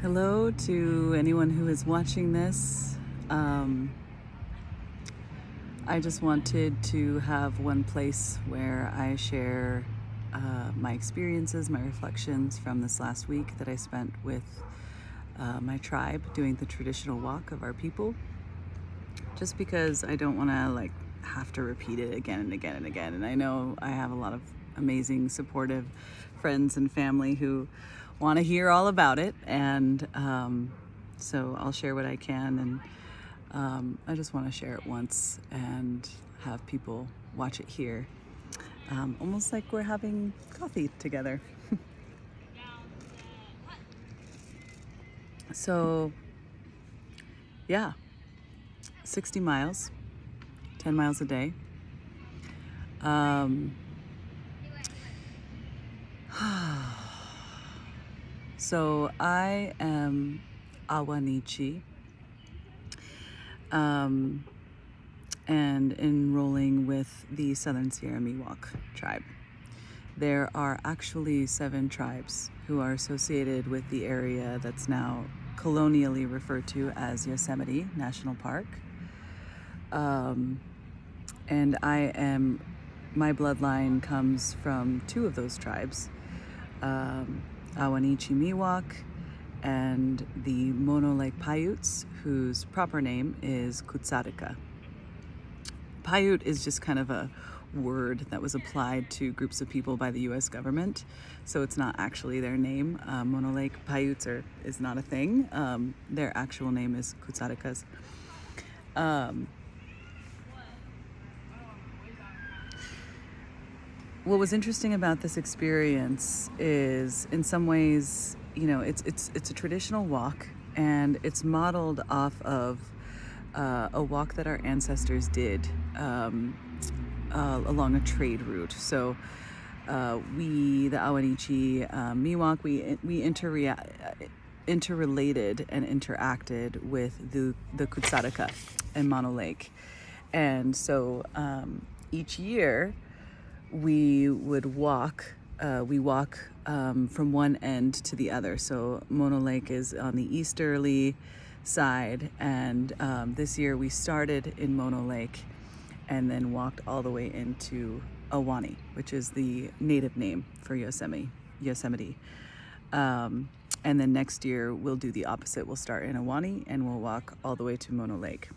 Hello to anyone who is watching this. I just wanted to have one place where I share my experiences, my reflections from this last week that I spent with my tribe doing the traditional walk of our people. Just because I don't want to have to repeat it again and again and again. And I know I have a lot of amazing, supportive friends and family who want to hear all about it, and so I'll share what I can, and I just want to share it once and have people watch it here, almost like we're having coffee together. So yeah, 60 miles, 10 miles a day. So I am Ahwahneechee, and enrolling with the Southern Sierra Miwuk tribe. There are actually 7 tribes who are associated with the area that's now colonially referred to as Yosemite National Park. And my bloodline comes from 2 of those tribes, Ahwahneechee Miwuk and the Mono Lake Paiutes, whose proper name is Kootzaduka. Paiute is just kind of a word that was applied to groups of people by the U.S. government, so it's not actually their name. Mono Lake Paiutes is not a thing. Their actual name is Kootzadukas. What was interesting about this experience is, in some ways, it's a traditional walk, and it's modeled off of a walk that our ancestors did along a trade route. So we, the Ahwahneechee Miwuk, we interrelated and interacted with the Kootzaduka and Mono Lake, and so each year we would walk. We walk from one end to the other. So Mono Lake is on the easterly side, and this year we started in Mono Lake and then walked all the way into Ahwahneechee, which is the native name for Yosemite. And then next year we'll do the opposite. We'll start in Ahwahneechee and we'll walk all the way to Mono Lake.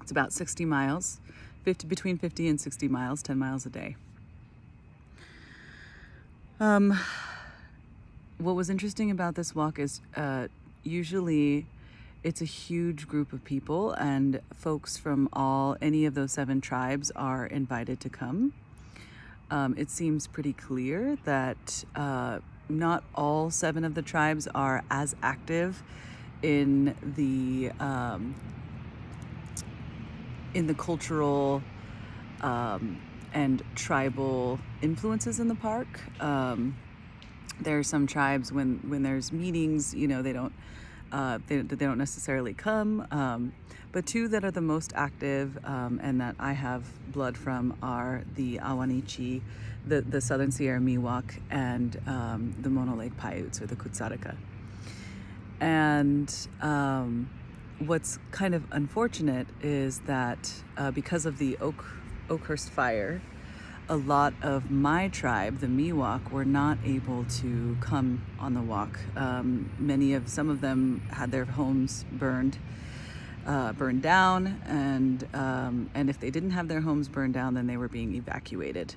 It's about 60 miles, between 50 and 60 miles, 10 miles a day. What was interesting about this walk is usually it's a huge group of people, and folks from any of those 7 tribes are invited to come. It seems pretty clear that not all 7 of the tribes are as active in the cultural and tribal influences in the park. There are some tribes when there's meetings, they don't necessarily come. But 2 that are the most active and that I have blood from are the Ahwahneechee, the Southern Sierra Miwuk, and the Mono Lake Paiutes, or the Kootzaduka. And what's kind of unfortunate is that because of the Oakhurst fire, a lot of my tribe, the Miwuk, were not able to come on the walk. Some of them had their homes burned down, and if they didn't have their homes burned down, then they were being evacuated.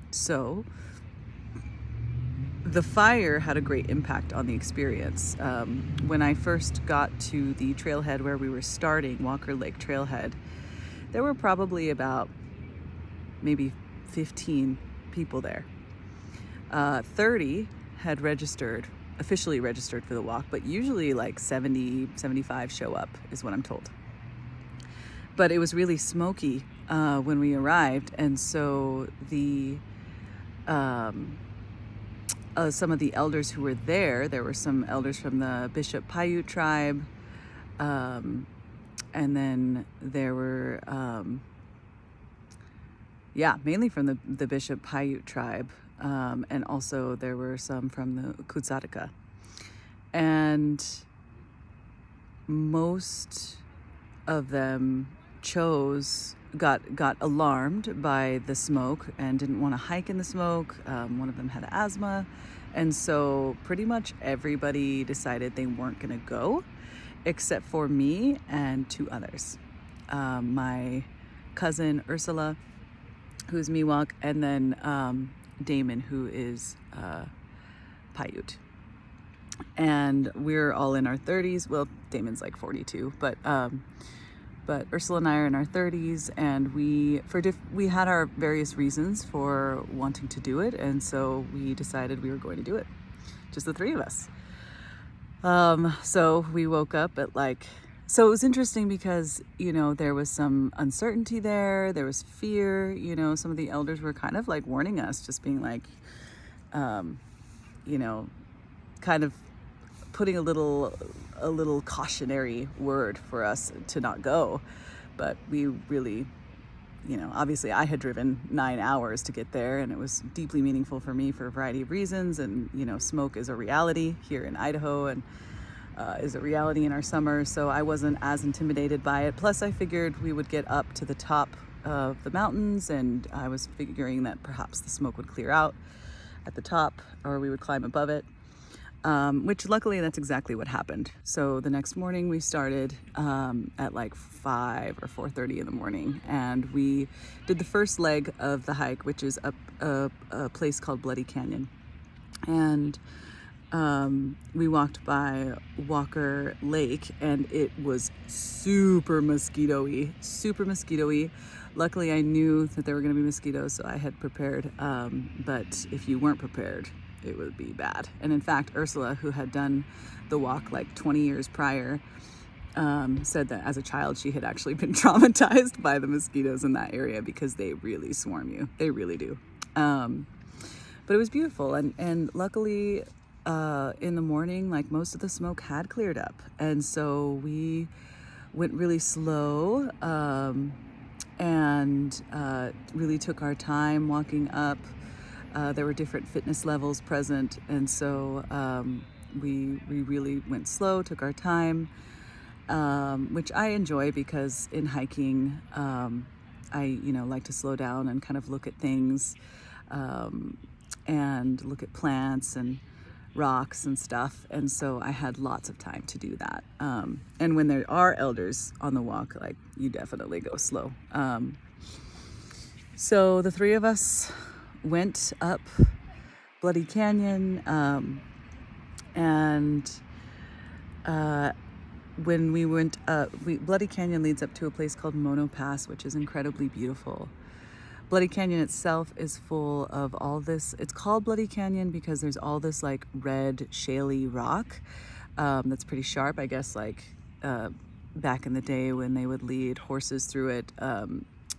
So the fire had a great impact on the experience. When I first got to the trailhead where we were starting, Walker Lake Trailhead, there were probably about maybe 15 people there. 30 had officially registered for the walk, but usually 70, 75 show up, is what I'm told. But it was really smoky when we arrived, and so some of the elders who were there were some elders from the Bishop Paiute tribe, and then there were mainly from the Bishop Paiute tribe, and also there were some from the Kootzaduka. And most of them got alarmed by the smoke and didn't want to hike in the smoke. One of them had asthma, and so pretty much everybody decided they weren't going to go, except for me and two others. My cousin Ursula, who's Miwuk, and then Damon, who is Paiute. And we're all in our 30s. Well, Damon's like 42, but Ursula and I are in our 30s, and we had our various reasons for wanting to do it, and so we decided we were going to do it, just the three of us. So we woke up at so it was interesting because, there was some uncertainty there was fear, some of the elders were kind of like warning us, just being like, kind of putting a little cautionary word for us to not go. But we really, obviously I had driven 9 hours to get there, and it was deeply meaningful for me for a variety of reasons. And, smoke is a reality here in Idaho, and is a reality in our summer. So I wasn't as intimidated by it. Plus I figured we would get up to the top of the mountains, and I was figuring that perhaps the smoke would clear out at the top, or we would climb above it. Which luckily that's exactly what happened. So the next morning we started at 5 or 4:30 in the morning, and we did the first leg of the hike, which is up a place called Bloody Canyon. And we walked by Walker Lake, and it was super mosquito-y. Luckily I knew that there were going to be mosquitoes, so I had prepared, but if you weren't prepared, it would be bad. And in fact, Ursula, who had done the walk 20 years prior, said that as a child she had actually been traumatized by the mosquitoes in that area because they really swarm you. They really do. But it was beautiful, and luckily in the morning, most of the smoke had cleared up, and so we went really slow, and really took our time walking up. There were different fitness levels present, and so we really went slow, took our time, which I enjoy because in hiking, I like to slow down and kind of look at things, and look at plants and rocks and stuff, and so I had lots of time to do that. And when there are elders on the walk, you definitely go slow. So the three of us went up Bloody Canyon, and when we went up, Bloody Canyon leads up to a place called Mono Pass, which is incredibly beautiful. Bloody Canyon itself is full of all this. It's called Bloody Canyon because there's all this red shaly rock that's pretty sharp. I guess back in the day when they would lead horses through it,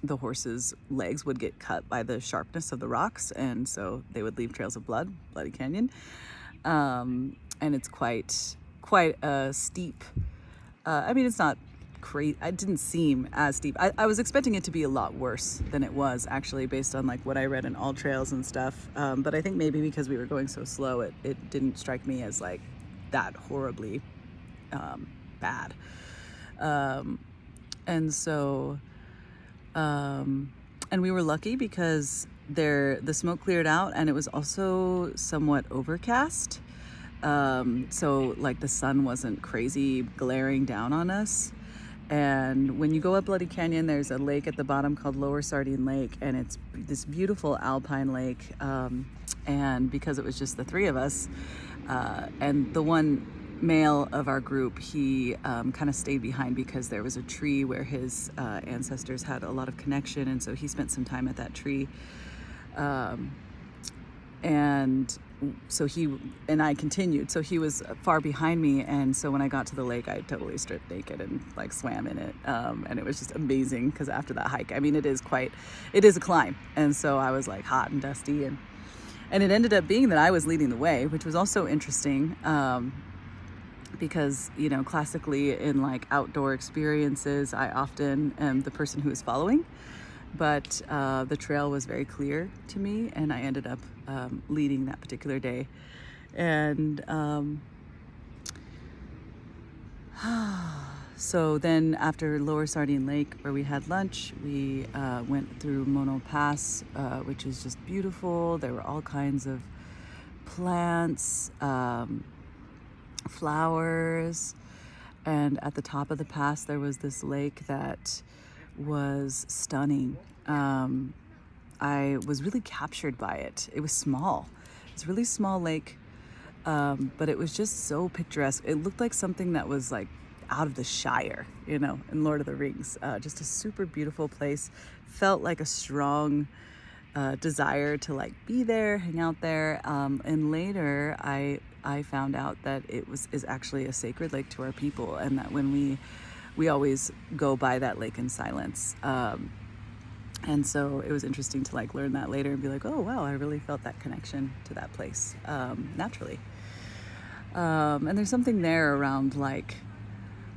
the horses' legs would get cut by the sharpness of the rocks, and so they would leave trails of blood, Bloody Canyon. And it's quite a steep, it's not crazy. It didn't seem as steep. I was expecting it to be a lot worse than it was, actually, based on what I read in All Trails and stuff. But I think maybe because we were going so slow, it didn't strike me as that horribly bad. And so and we were lucky because the smoke cleared out, and it was also somewhat overcast. So the sun wasn't crazy glaring down on us. And when you go up Bloody Canyon, there's a lake at the bottom called Lower Sardine Lake, and it's this beautiful alpine lake. And because it was just the three of us, and the one male of our group, he kind of stayed behind because there was a tree where his ancestors had a lot of connection, and so he spent some time at that tree. And so I continued. So he was far behind me, and so when I got to the lake, I totally stripped naked and swam in it. And it was just amazing because after that hike, it is a climb, and so I was hot and dusty, and it ended up being that I was leading the way, which was also interesting. Because classically in outdoor experiences, I often am the person who is following, but the trail was very clear to me, and I ended up leading that particular day. And So then after Lower Sardine Lake, where we had lunch, we went through Mono Pass, which is just beautiful. There were all kinds of plants, flowers, and at the top of the pass there was this lake that was stunning. I was really captured by it. It was small. It's a really small lake, but it was just so picturesque. It looked like something that was like out of the Shire, in Lord of the Rings. Just a super beautiful place. Felt like a strong desire to like be there, hang out there. And later I found out that is actually a sacred lake to our people, and that when we always go by that lake in silence. And so it was interesting to like learn that later and be like, oh wow, I really felt that connection to that place naturally. And there's something there around like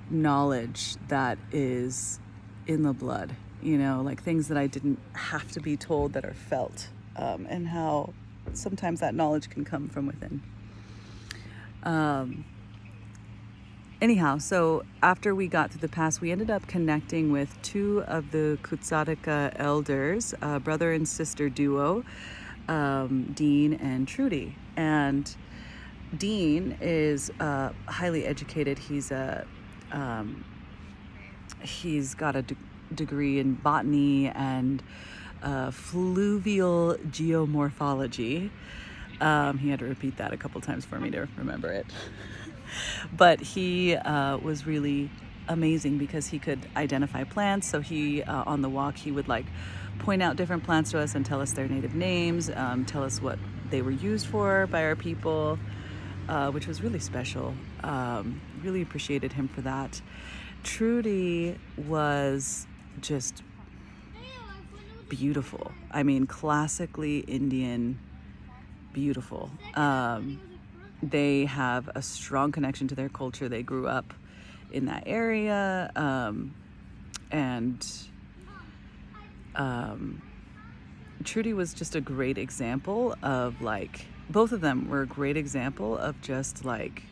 knowledge that is in the blood, like things that I didn't have to be told that are felt, and how sometimes that knowledge can come from within. Anyhow, so after we got through the pass, we ended up connecting with two of the Kootzaduka elders, a brother and sister duo, Dean and Trudy. And Dean is highly educated. He's got a degree in botany and fluvial geomorphology. He had to repeat that a couple times for me to remember it. But he was really amazing because he could identify plants. So he, on the walk, he would like point out different plants to us and tell us their native names, tell us what they were used for by our people, which was really special. Really appreciated him for that. Trudy was just beautiful. I mean, classically Indian, beautiful. They have a strong connection to their culture. They grew up in that area, and Trudy was just a great example of like, both of them were a great example of just like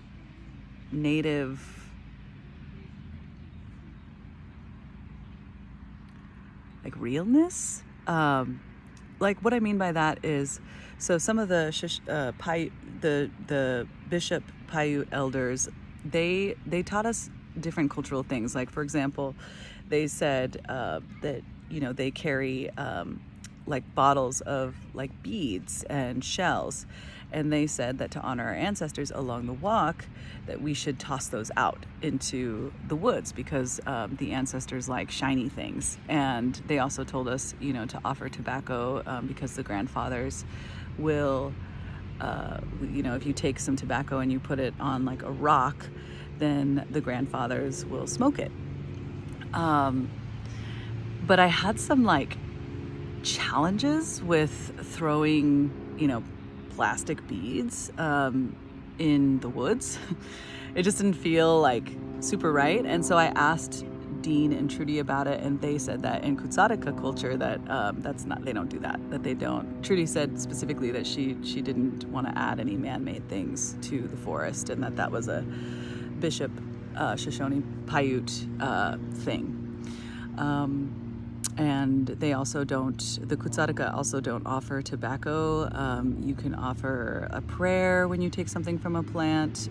native, like realness. Like what I mean by that is, so some of the Bishop Paiute elders, they taught us different cultural things. Like for example, they said that they carry like bottles of like beads and shells, and they said that to honor our ancestors along the walk, that we should toss those out into the woods because the ancestors like shiny things. And they also told us, to offer tobacco because the grandfathers will, if you take some tobacco and you put it on like a rock, then the grandfathers will smoke it. But I had some like challenges with throwing, plastic beads in the woods. It just didn't feel like super right. And so I asked Dean and Trudy about it, and they said that in Kootzaduka culture that they don't do that they don't. Trudy said specifically that she didn't want to add any man-made things to the forest, and that was a Bishop Shoshone Paiute thing. And they also the Kootzaduka also don't offer tobacco. You can offer a prayer when you take something from a plant,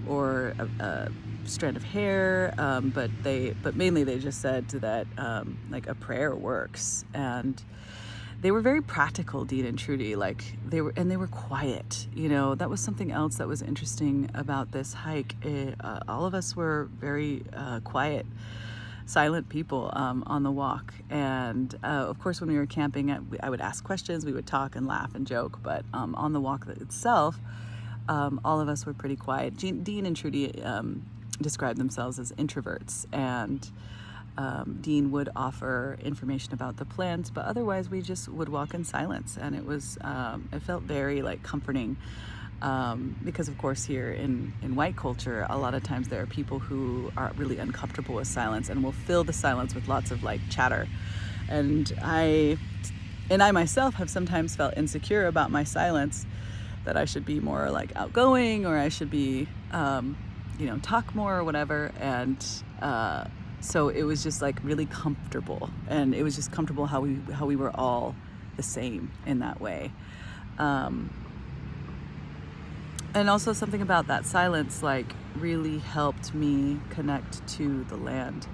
or a strand of hair, but mainly they just said that like a prayer works. And they were very practical, Dean and Trudy. Like they were quiet. That was something else that was interesting about this hike. All of us were very quiet, silent people on the walk. And of course, when we were camping, I would ask questions, we would talk and laugh and joke, but on the walk itself, all of us were pretty quiet. Dean and Trudy described themselves as introverts, and Dean would offer information about the plants, but otherwise we just would walk in silence. And it felt very like comforting. Because of course here in white culture, a lot of times there are people who are really uncomfortable with silence and will fill the silence with lots of like chatter. And I myself have sometimes felt insecure about my silence, that I should be more like outgoing, or I should be talk more or whatever. And so it was just like really comfortable, and it was just comfortable how we were all the same in that way. And also something about that silence like really helped me connect to the land.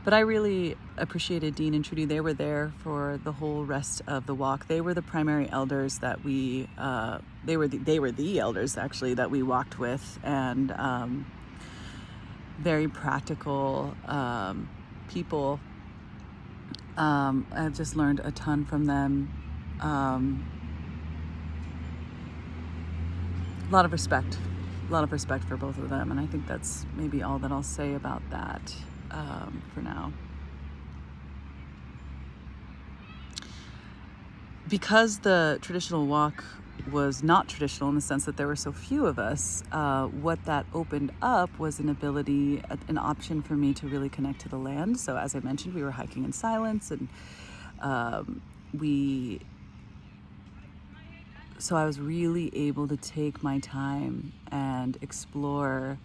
But I really appreciated Dean and Trudy. They were there for the whole rest of the walk. They were the primary elders that they were the elders actually that we walked with, and very practical people. I've just learned a ton from them. A lot of respect for both of them, and I think that's maybe all that I'll say about that for now. Because the traditional walk was not traditional in the sense that there were so few of us, what that opened up was an option for me to really connect to the land. So as I mentioned, we were hiking in silence, and so I was really able to take my time and explore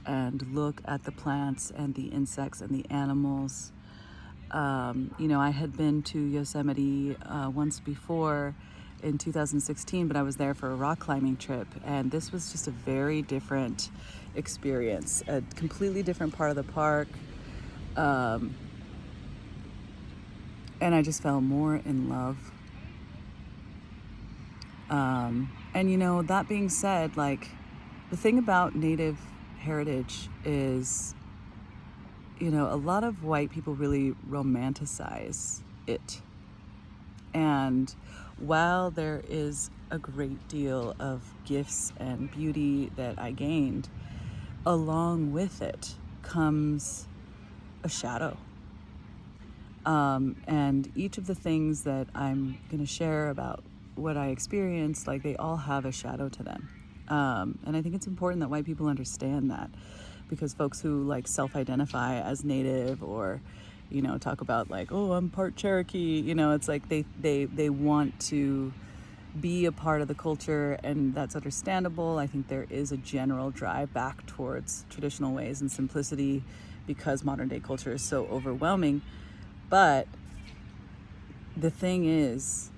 and look at the plants and the insects and the animals. I had been to Yosemite once before in 2016, but I was there for a rock climbing trip, and this was just a very different experience, a completely different part of the park. And I just fell more in love. And that being said, like, the thing about Native heritage is, a lot of white people really romanticize it. And while there is a great deal of gifts and beauty that I gained, along with it comes a shadow. And each of the things that I'm going to share about what I experienced, like, they all have a shadow to them. And I think it's important that white people understand that, because folks who like self-identify as Native or, talk about like, oh, I'm part Cherokee, it's like they want to be a part of the culture, and that's understandable. I think there is a general drive back towards traditional ways and simplicity because modern day culture is so overwhelming. But the thing is,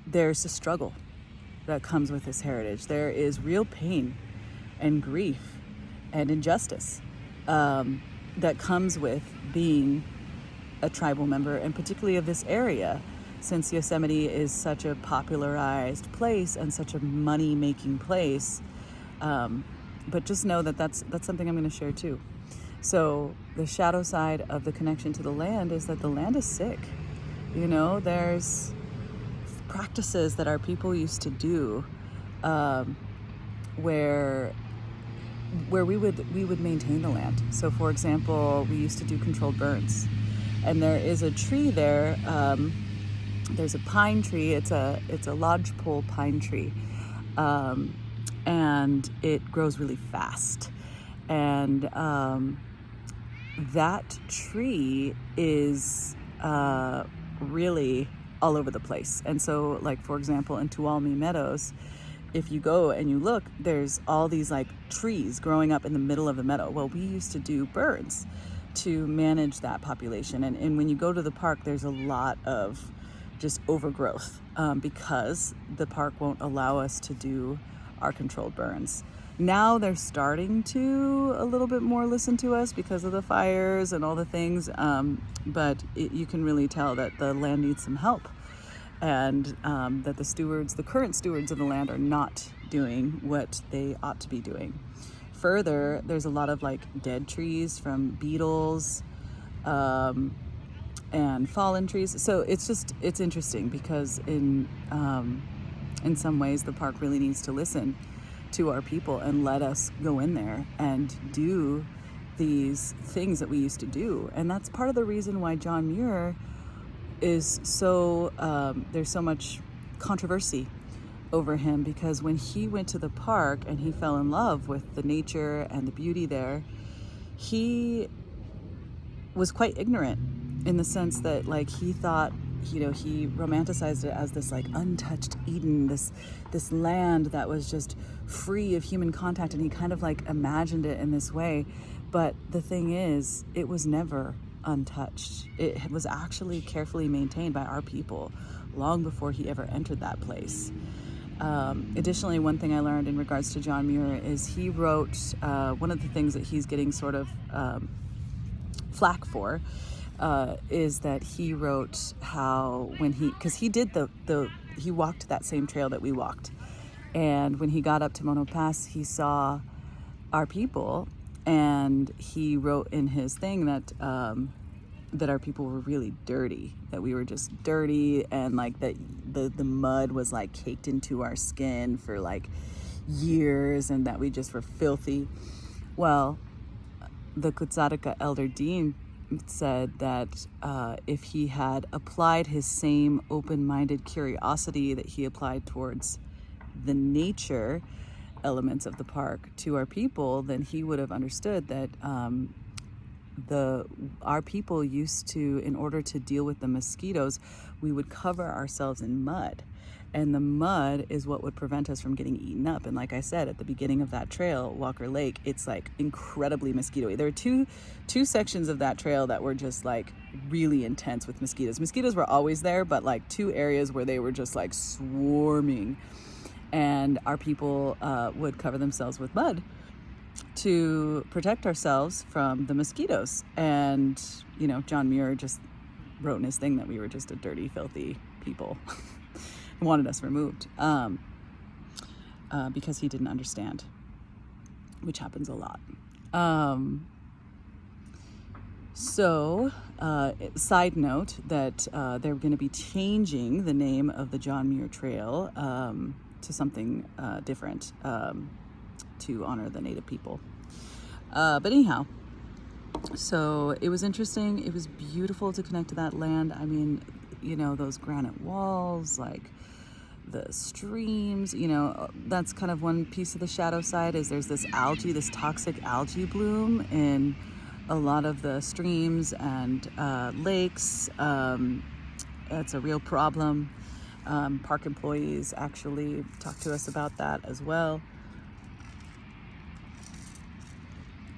there's a struggle that comes with this heritage. There is real pain and grief and injustice that comes with being a tribal member, and particularly of this area, since Yosemite is such a popularized place and such a money-making place. But just know that that's something I'm going to share too. So the shadow side of the connection to the land is that the land is sick. There's practices that our people used to do where we would maintain the land. So for example, we used to do controlled burns, and there is a tree there. There's a pine tree. It's a lodgepole pine tree, and it grows really fast. And that tree is really all over the place. And so, like, for example, in Tuolumne Meadows, if you go and you look, there's all these like trees growing up in the middle of the meadow. Well, we used to do burns to manage that population. And when you go to the park, there's a lot of just overgrowth because the park won't allow us to do our controlled burns. Now they're starting to a little bit more listen to us because of the fires and all the things, but you can really tell that the land needs some help, and that the current stewards of the land are not doing what they ought to be doing. Further, there's a lot of like dead trees from beetles and fallen trees. So it's interesting because in some ways the park really needs to listen to our people and let us go in there and do these things that we used to do. And that's part of the reason why John Muir is so, there's so much controversy over him, because when he went to the park and he fell in love with the nature and the beauty there, he was quite ignorant in the sense that, like, he thought he romanticized it as this like untouched Eden, this land that was just free of human contact, and he kind of like imagined it in this way. But the thing is, it was never untouched. It was actually carefully maintained by our people long before he ever entered that place. Additionally, one thing I learned in regards to John Muir is he wrote, one of the things that he's getting sort of flack for is that he wrote how because he did he walked that same trail that we walked, and when he got up to Mono Pass, he saw our people, and he wrote in his thing that that our people were really dirty, that we were just dirty, and like that the mud was like caked into our skin for like years, and that we just were filthy. Well, the Kootzaduka elder dean said that if he had applied his same open-minded curiosity that he applied towards the nature elements of the park to our people, then he would have understood that our people used to, in order to deal with the mosquitoes, we would cover ourselves in mud, and the mud is what would prevent us from getting eaten up. And like I said, at the beginning of that trail, Walker Lake, it's like incredibly mosquito-y. There were two sections of that trail that were just like really intense with mosquitoes were always there, but like two areas where they were just like swarming, and our people would cover themselves with mud to protect ourselves from the mosquitoes. And John Muir just wrote in his thing that we were just a dirty, filthy people and wanted us removed because he didn't understand, which happens a lot. Side note that they're going to be changing the name of the John Muir Trail to something different, to honor the Native people. But anyhow, so it was interesting. It was beautiful to connect to that land. I mean, those granite walls, like the streams, that's kind of one piece of the shadow side, is there's this toxic algae bloom in a lot of the streams and lakes. It's a real problem. Park employees actually talked to us about that as well.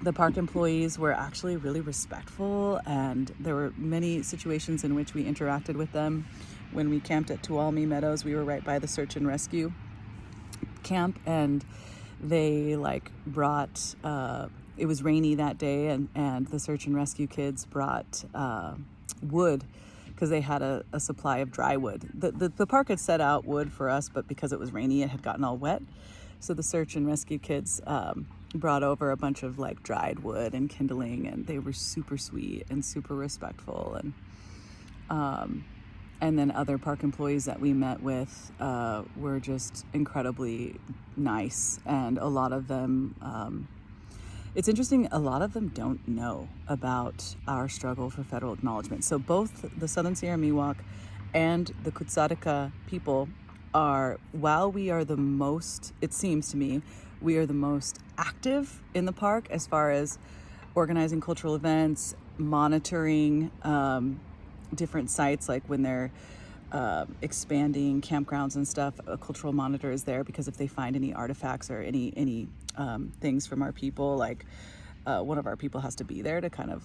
The park employees were actually really respectful, and there were many situations in which we interacted with them. When we camped at Tuolumne Meadows, we were right by the search and rescue camp, and they brought, it was rainy that day, and the search and rescue kids brought wood, because they had a supply of dry wood. The park had set out wood for us, but because it was rainy, it had gotten all wet. So the search and rescue kids brought over a bunch of dried wood and kindling, and they were super sweet and super respectful. And then other park employees that we met with were just incredibly nice, and a lot of them, it's interesting, a lot of them don't know about our struggle for federal acknowledgement. So both the Southern Sierra Miwok and the Kootzaduka people while we are the most, it seems to me, we are the most active in the park as far as organizing cultural events, monitoring different sites, like when they're expanding campgrounds and stuff, a cultural monitor is there, because if they find any artifacts or any things from our people, one of our people has to be there to kind of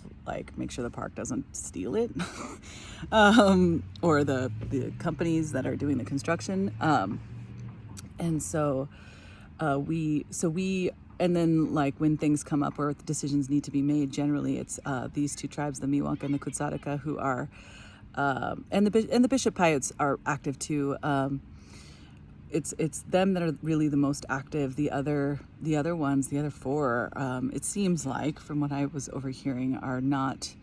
make sure the park doesn't steal it, or the companies that are doing the construction. And so and then when things come up or decisions need to be made, generally it's these two tribes, the Miwuk and the Kootzaduka, who are, and the Bishop Paiutes are active too. It's them that are really the most active. The other ones, the other four, it seems like, from what I was overhearing, are not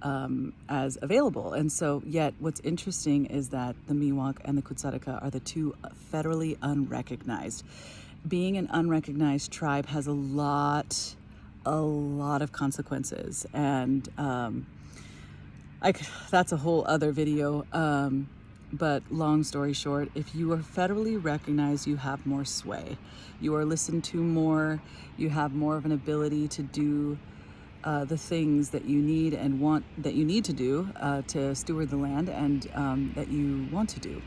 as available. And so, yet what's interesting is that the Miwok and the Kootzaduka are the two federally unrecognized. Being an unrecognized tribe has a lot of consequences, and that's a whole other video. But long story short, if you are federally recognized, you have more sway. You are listened to more. You have more of an ability to do the things that you need and want, that you need to do to steward the land, and that you want to do.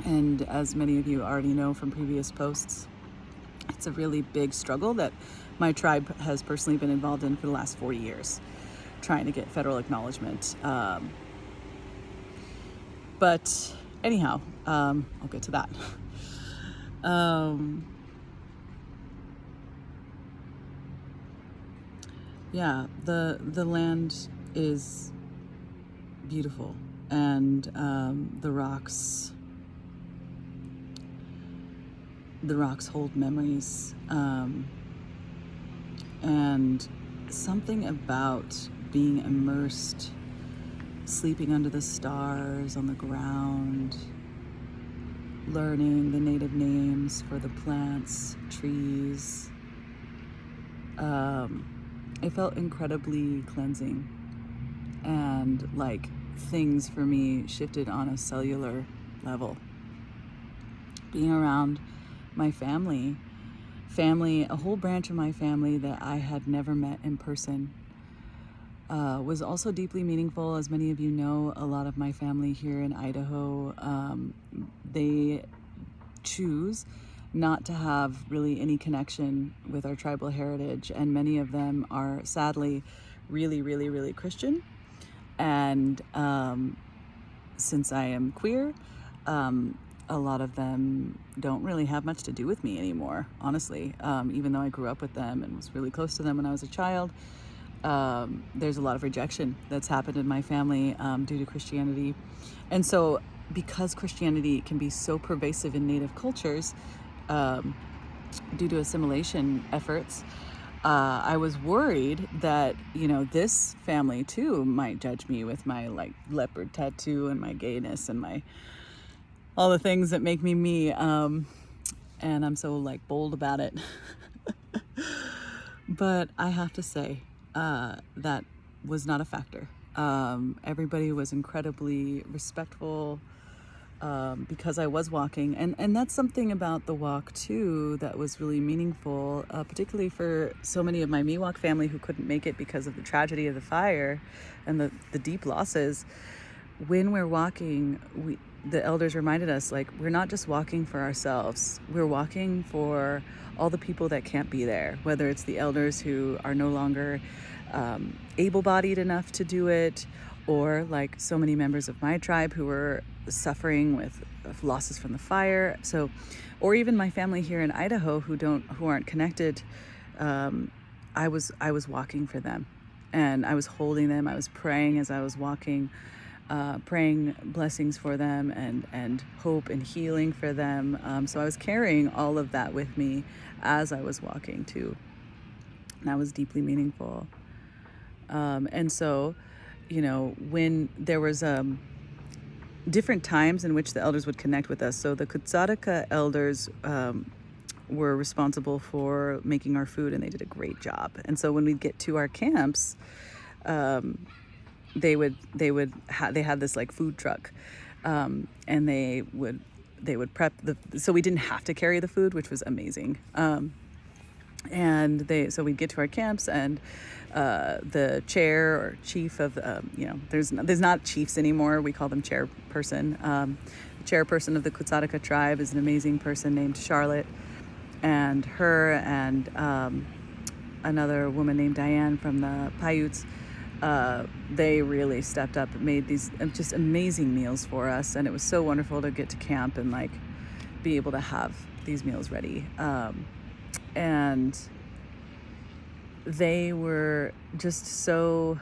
And as many of you already know from previous posts, it's a really big struggle that my tribe has personally been involved in for the last 40 years, trying to get federal acknowledgement. But anyhow, I'll get to that. Yeah, the land is beautiful, and the rocks hold memories, and something about being immersed, sleeping under the stars on the ground, learning the native names for the plants, trees. It felt incredibly cleansing, and like things for me shifted on a cellular level. Being around my family, a whole branch of my family that I had never met in person, was also deeply meaningful. As many of you know, a lot of my family here in Idaho, they choose not to have really any connection with our tribal heritage, and many of them are sadly really, really, really Christian. And since I am queer, a lot of them don't really have much to do with me anymore, honestly. Even though I grew up with them and was really close to them when I was a child, there's a lot of rejection that's happened in my family due to Christianity. And so because Christianity can be so pervasive in Native cultures, due to assimilation efforts, I was worried that, this family too might judge me with my like leopard tattoo and my gayness and my all the things that make me me. And I'm so like bold about it. But I have to say, that was not a factor. Everybody was incredibly respectful, because I was walking, and that's something about the walk too that was really meaningful, particularly for so many of my Miwuk family who couldn't make it because of the tragedy of the fire and the deep losses. When we're walking, the elders reminded us, like, we're not just walking for ourselves, we're walking for all the people that can't be there, whether it's the elders who are no longer able-bodied enough to do it, or like so many members of my tribe who were suffering with losses from the fire. So, or even my family here in Idaho who aren't connected. I was walking for them, and I was holding them. I was praying as I was walking, praying blessings for them and hope and healing for them. So I was carrying all of that with me as I was walking too. And that was deeply meaningful. And so, when there was different times in which the elders would connect with us. So the Kootzaduka elders were responsible for making our food, and they did a great job. And so when we'd get to our camps, they had this like food truck, and they would prep so we didn't have to carry the food, which was amazing. So we'd get to our camps, and the chair or chief of, there's not chiefs anymore. We call them chairperson. The chairperson of the Kootzaduka tribe is an amazing person named Charlotte, and her and another woman named Diane from the Paiutes, they really stepped up and made these just amazing meals for us. And it was so wonderful to get to camp and like be able to have these meals ready. And they were just so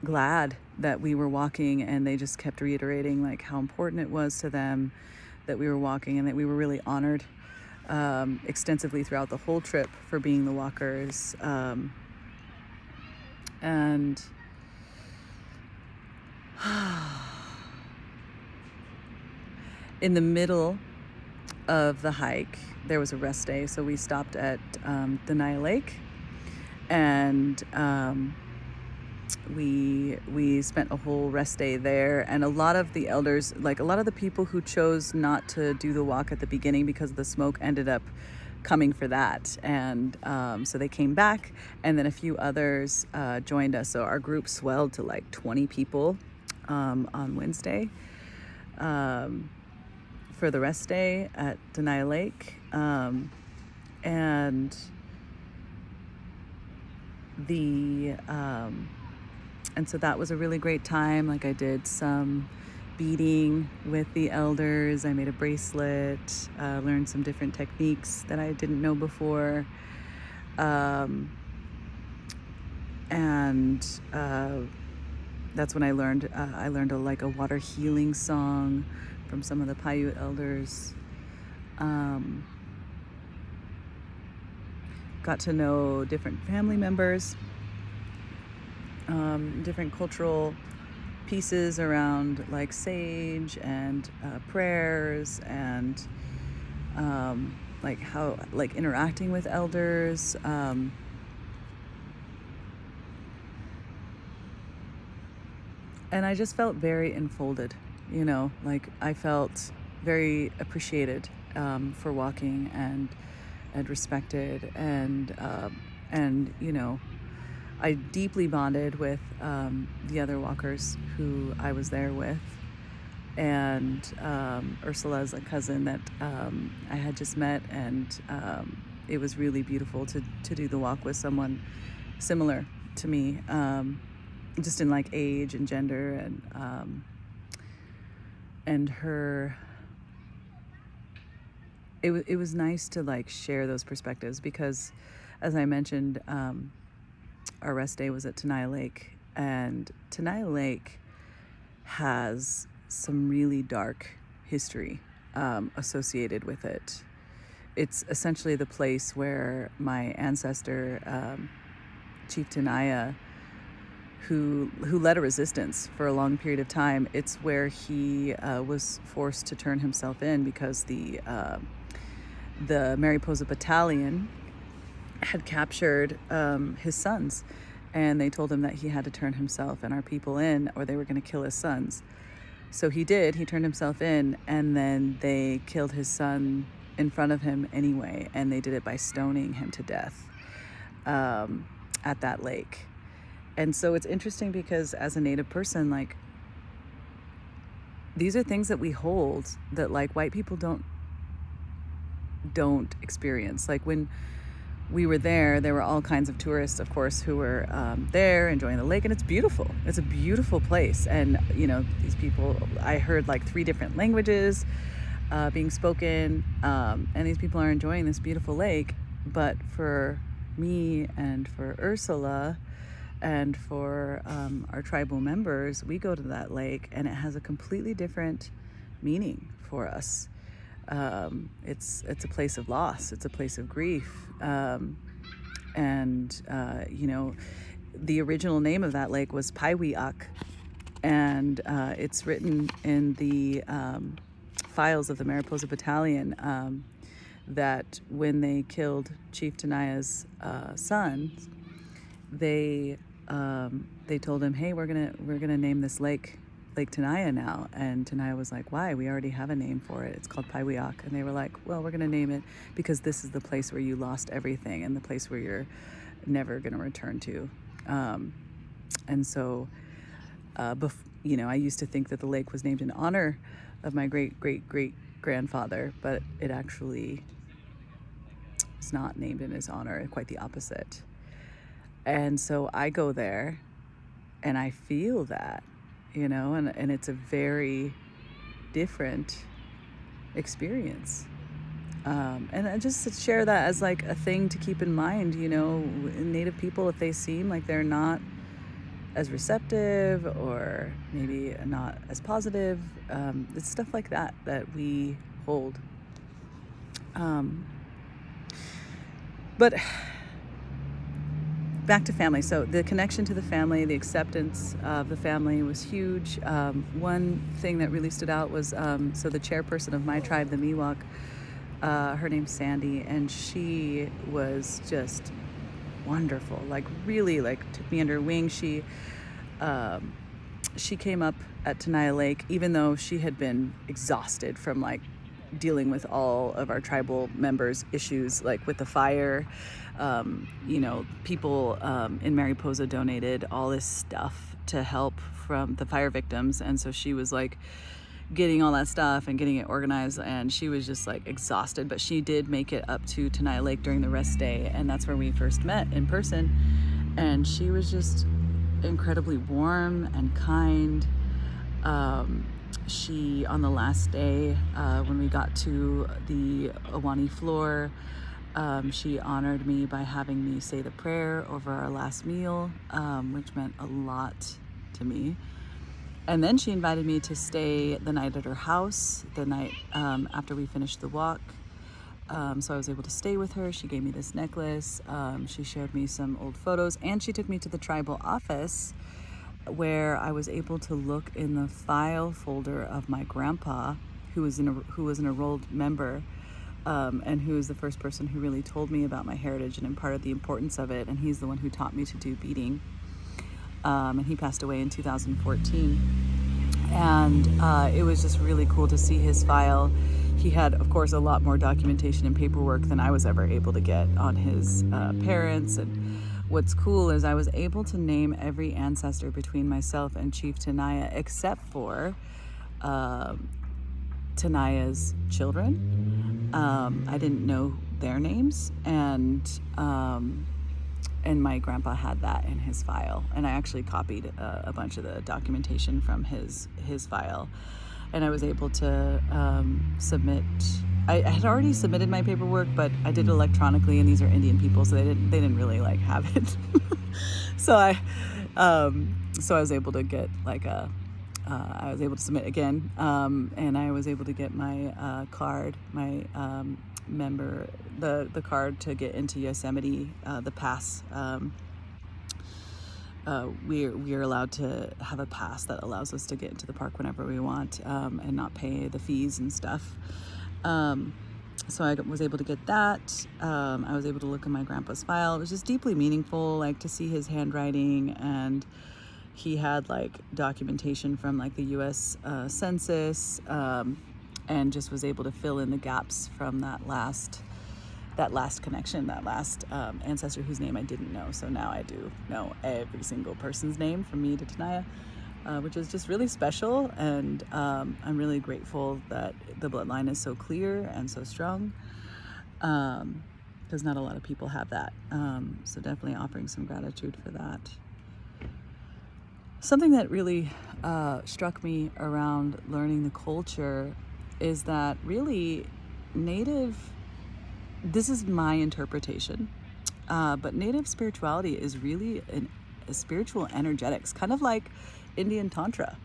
glad that we were walking, and they just kept reiterating like how important it was to them that we were walking, and that we were really honored extensively throughout the whole trip for being the walkers. And in the middle of the hike, there was a rest day, so we stopped at Denia Lake, and we spent a whole rest day there. And a lot of the elders, like a lot of the people who chose not to do the walk at the beginning because of the smoke, ended up coming for that. And so they came back, and then a few others joined us. So our group swelled to like 20 people on Wednesday for the rest day at Tenaya Lake. And so that was a really great time. Like, I did some beading with the elders. I made a bracelet, learned some different techniques that I didn't know before. And that's when I learned a water healing song from some of the Paiute elders. Got to know different family members, different cultural pieces around like sage and prayers, and like how, like, interacting with elders. And I just felt very enfolded, like I felt very appreciated for walking and respected, and I deeply bonded with the other walkers who I was there with, and Ursula's a cousin that I had just met, and it was really beautiful to do the walk with someone similar to me, just in like age and gender, and her. It was nice to like share those perspectives, because, as I mentioned, our rest day was at Tenaya Lake, and Tenaya Lake has some really dark history associated with it. It's essentially the place where my ancestor, Chief Tenaya, who led a resistance for a long period of time, it's where he was forced to turn himself in, because the Mariposa Battalion had captured his sons, and they told him that he had to turn himself and our people in, or they were going to kill his sons. So he did. He turned himself in, and then they killed his son in front of him anyway, and they did it by stoning him to death at that lake. And so it's interesting, because as a Native person, like, these are things that we hold that like white people don't experience. Like, when we were there were all kinds of tourists, of course, who were there enjoying the lake, and it's beautiful. It's a beautiful place. And these people, I heard like 3 different languages being spoken, and these people are enjoying this beautiful lake. But for me and for Ursula and for our tribal members, we go to that lake, and it has a completely different meaning for us. It's a place of loss. It's a place of grief. The original name of that lake was Miwuk, and it's written in the files of the Mariposa Battalion that when they killed Chief Tenaya's sons, they told him, "Hey, we're gonna name this lake Lake Tenaya now." And Tenaya was like, "Why? We already have a name for it. It's called Miwuk." And they were like, "Well, we're going to name it because this is the place where you lost everything, and the place where you're never going to return to." And so, I used to think that the lake was named in honor of my great-great-great-grandfather, but it actually is not named in his honor, quite the opposite. And so I go there, and I feel that, and it's a very different experience. And just to share that as like a thing to keep in mind, Native people, if they seem like they're not as receptive or maybe not as positive, it's stuff like that we hold. But back to family. So the connection to the family, the acceptance of the family was huge. One thing that really stood out was, so the chairperson of my tribe, the Miwuk, her name's Sandy, and she was just wonderful. Like, really, took me under her wing. She came up at Tenaya Lake, even though she had been exhausted from dealing with all of our tribal members' issues, like with the fire. People in Mariposa donated all this stuff to help from the fire victims, and so she was like getting all that stuff and getting it organized, and she was just like exhausted, but she did make it up to Tenaya Lake during the rest day, and that's where we first met in person. And she was just incredibly warm and kind. She, on the last day, when we got to the Ahwahneechee floor, she honored me by having me say the prayer over our last meal, which meant a lot to me. And then she invited me to stay the night at her house, the night after we finished the walk. So I was able to stay with her. She gave me this necklace. She showed me some old photos, and she took me to the tribal office, where I was able to look in the file folder of my grandpa, who was an enrolled member, and who was the first person who really told me about my heritage and imparted the importance of it. And he's the one who taught me to do beading. And he passed away in 2014. And it was just really cool to see his file. He had, of course, a lot more documentation and paperwork than I was ever able to get on his parents. And what's cool is I was able to name every ancestor between myself and Chief Tenaya, except for Tenaya's children. I didn't know their names, and my grandpa had that in his file, and I actually copied a bunch of the documentation from his file, and I was able to submit. I had already submitted my paperwork, but I did it electronically, and these are Indian people, so they didn't really like have it. So I was able to get I was able to submit again, and I was able to get my card, my the card to get into Yosemite, the pass. We're allowed to have a pass that allows us to get into the park whenever we want, and not pay the fees and stuff. So I was able to get that. I was able to look in my grandpa's file. It was just deeply meaningful, like to see his handwriting, and he had like documentation from like the U.S. Census, and just was able to fill in the gaps from that last connection, that last ancestor whose name I didn't know. So now I do know every single person's name from me to Tenaya, which is just really special. And I'm really grateful that the bloodline is so clear and so strong, because not a lot of people have that. So definitely offering some gratitude for that. Something that really struck me around learning the culture is that really this is my interpretation, but Native spirituality is really a spiritual energetics, kind of like Indian Tantra,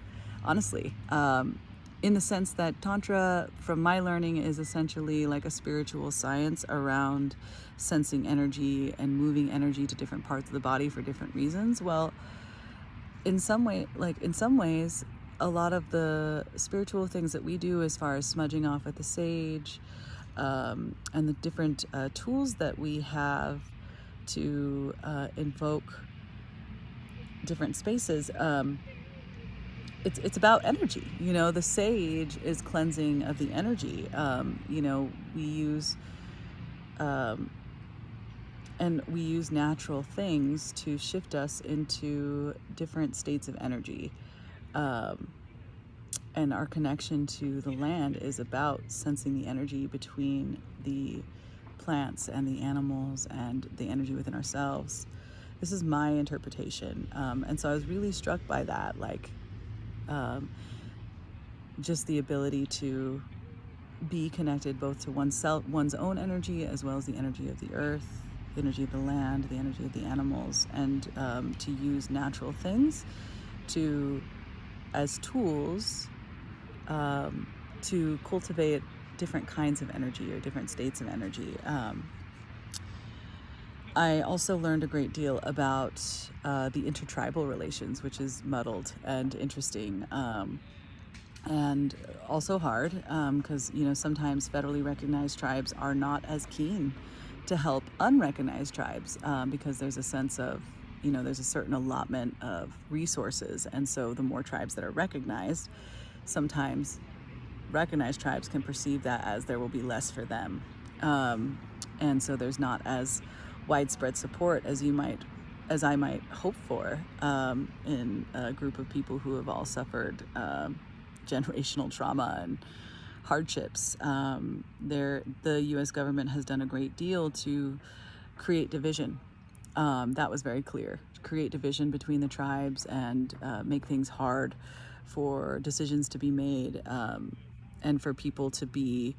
honestly, in the sense that Tantra, from my learning, is essentially like a spiritual science around sensing energy and moving energy to different parts of the body for different reasons. Well, in some ways, a lot of the spiritual things that we do, as far as smudging off with the sage, and the different tools that we have to invoke different spaces, it's about energy. The sage is cleansing of the energy. We use natural things to shift us into different states of energy. And our connection to the land is about sensing the energy between the plants and the animals and the energy within ourselves. This is my interpretation. And so I was really struck by that, just the ability to be connected both to oneself, one's own energy, as well as the energy of the earth, the energy of the land, the energy of the animals, and to use natural things as tools to cultivate different kinds of energy or different states of energy. I also learned a great deal about the intertribal relations, which is muddled and interesting, and also hard, because sometimes federally recognized tribes are not as keen to help unrecognized tribes, because there's a sense of there's a certain allotment of resources, and so the more tribes that are recognized, sometimes recognized tribes can perceive that as there will be less for them. And so there's not as widespread support as I might hope for, in a group of people who have all suffered generational trauma and hardships. The U.S. government has done a great deal to create division. That was very clear. Create division between the tribes and make things hard for decisions to be made, and for people to be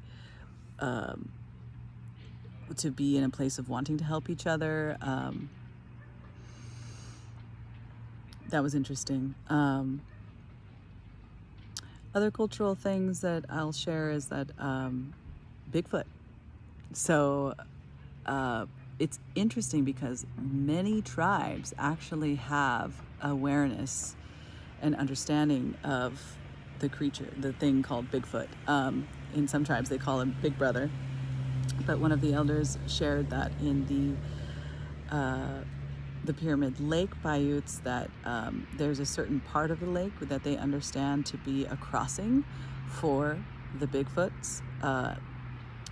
in a place of wanting to help each other. That was interesting. Other cultural things that I'll share is that Bigfoot. So it's interesting because many tribes actually have awareness and understanding of the creature, the thing called Bigfoot. In some tribes, they call him Big Brother. But one of the elders shared that in the Pyramid Lake Paiutes, that there's a certain part of the lake that they understand to be a crossing for the Bigfoots,